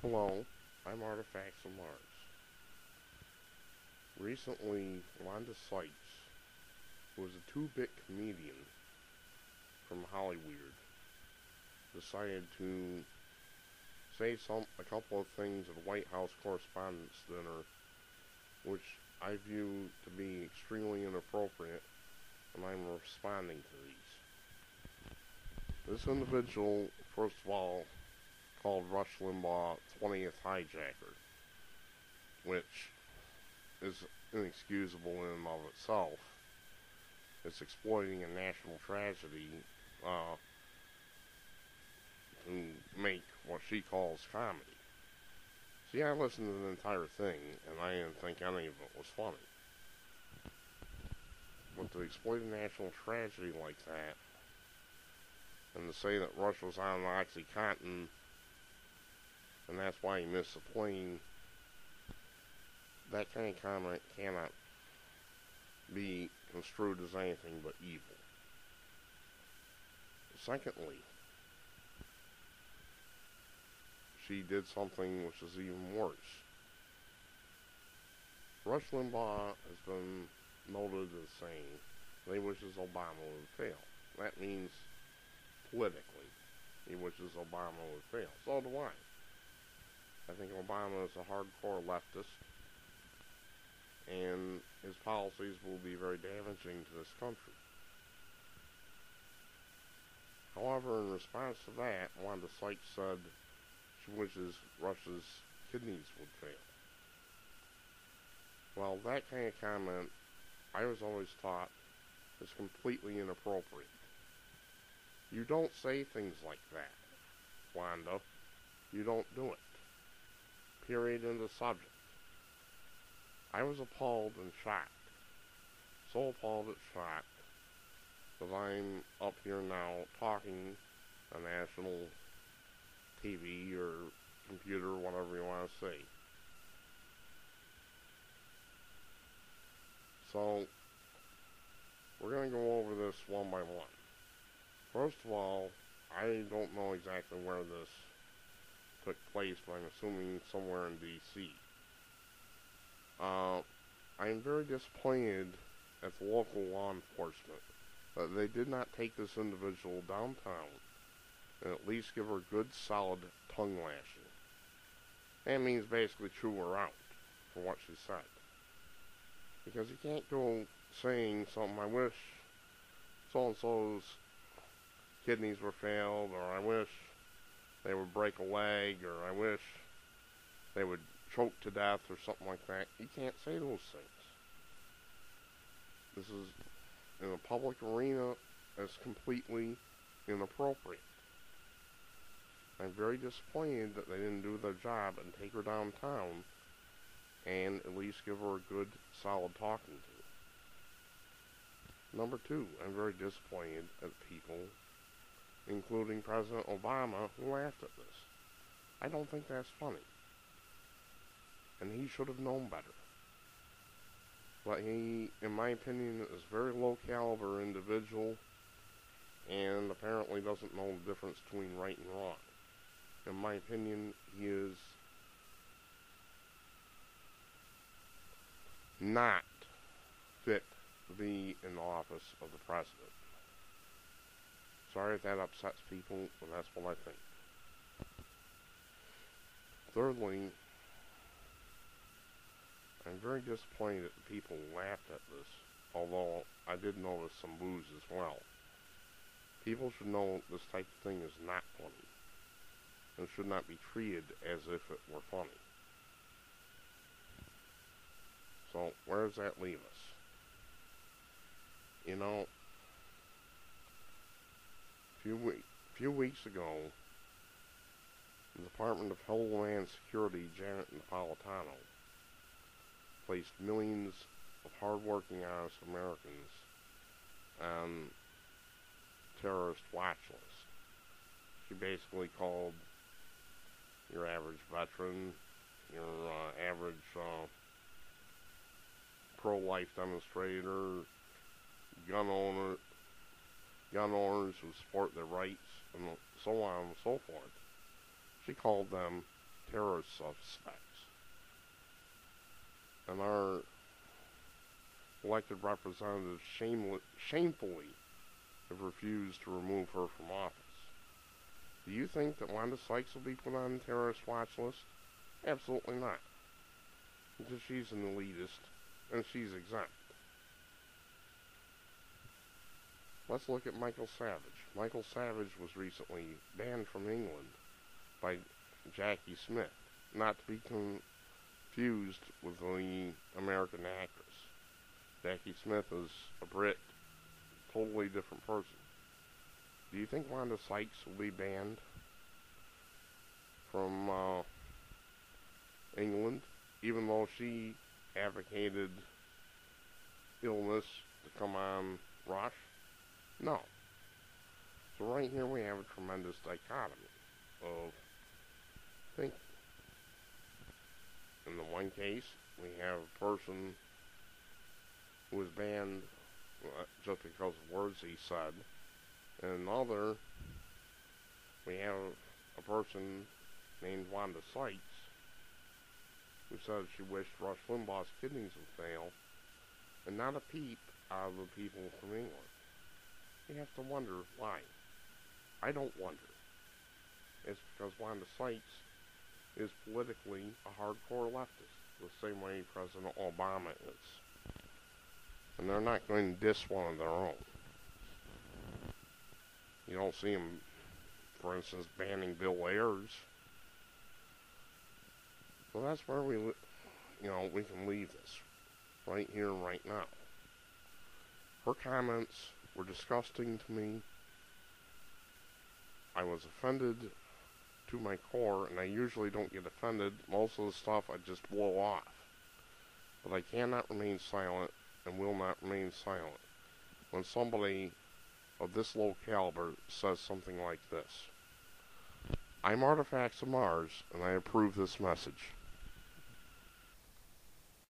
Hello, I'm Artifacts of Mars. Recently, Wanda Sykes, who is a two-bit comedian from Hollywood, decided to say a couple of things at a White House Correspondence Dinner, which I view to be extremely inappropriate, and I'm responding to these. This individual, first of all, called Rush Limbaugh 20th hijacker, which is inexcusable in and of itself. It's exploiting a national tragedy uh, to make what she calls comedy. See, I listened to the entire thing, and I didn't think any of it was funny. But to exploit a national tragedy like that, and to say that Rush was on OxyContin, and that's why he missed the plane, that kind of comment cannot be construed as anything but evil. Secondly, she did something which is even worse. Rush Limbaugh has been noted as saying that he wishes Obama would fail. That means politically he wishes Obama would fail. So do I. I think Obama is a hardcore leftist, and his policies will be very damaging to this country. However, in response to that, Wanda Sykes said she wishes Rush's kidneys would fail. Well, that kind of comment, I was always taught, is completely inappropriate. You don't say things like that, Wanda. You don't do it. Period. End of subject. I was appalled and shocked. So appalled and shocked that I'm up here now talking on national TV or computer, whatever you want to say. So, we're going to go over this one by one. First of all, I don't know exactly where this took place, but I'm assuming somewhere in D.C. I am very disappointed at the local law enforcement that they did not take this individual downtown and at least give her a good solid tongue lashing. That means basically chew her out for what she said. Because you can't go saying something, I wish so-and-so's kidneys were failed, or I wish they would break a leg, or I wish they would choke to death, or something like that. You can't say those things. This is, in a public arena, that's completely inappropriate. I'm very disappointed that they didn't do their job and take her downtown and at least give her a good, solid talking to. Number two, I'm very disappointed at people, including President Obama, who laughed at this. I don't think that's funny. And he should have known better. But he, in my opinion, is a very low caliber individual and apparently doesn't know the difference between right and wrong. In my opinion, he is not fit to be in the office of the president. Sorry if that upsets people, but that's what I think. Thirdly, I'm very disappointed that the people laughed at this, although I did notice some boos as well. People should know this type of thing is not funny, and should not be treated as if it were funny. So, where does that leave us? You know, a few weeks ago, the Department of Homeland Security, Janet Napolitano, placed millions of hardworking, honest Americans on terrorist watch lists. She basically called your average veteran, your average pro-life demonstrator, gun owners who support their rights, and so on and so forth. She called them terrorist suspects. And our elected representatives shamefully have refused to remove her from office. Do you think that Wanda Sykes will be put on the terrorist watch list? Absolutely not. Because she's an elitist, and she's exempt. Let's look at Michael Savage. Michael Savage was recently banned from England by Jackie Smith, not to be confused with the American actress. Jackie Smith is a Brit, totally different person. Do you think Wanda Sykes will be banned from England, even though she advocated illness to come on Rush? No. So right here we have a tremendous dichotomy of thinking. In the one case, we have a person who was banned just because of words he said. In another, we have a person named Wanda Sykes who said she wished Rush Limbaugh's kidneys would fail, and not a peep out of the people from England. You have to wonder why. I don't wonder. It's because Wanda Sykes is politically a hardcore leftist, the same way President Obama is. And they're not going to diss one of their own. You don't see them, for instance, banning Bill Ayers. So that's where we can leave this, right here and right now. Her comments were disgusting to me. I was offended to my core, and I usually don't get offended. Most of the stuff I just blow off. But I cannot remain silent, and will not remain silent, when somebody of this low caliber says something like this. I'm Artifacts of Mars, and I approve this message.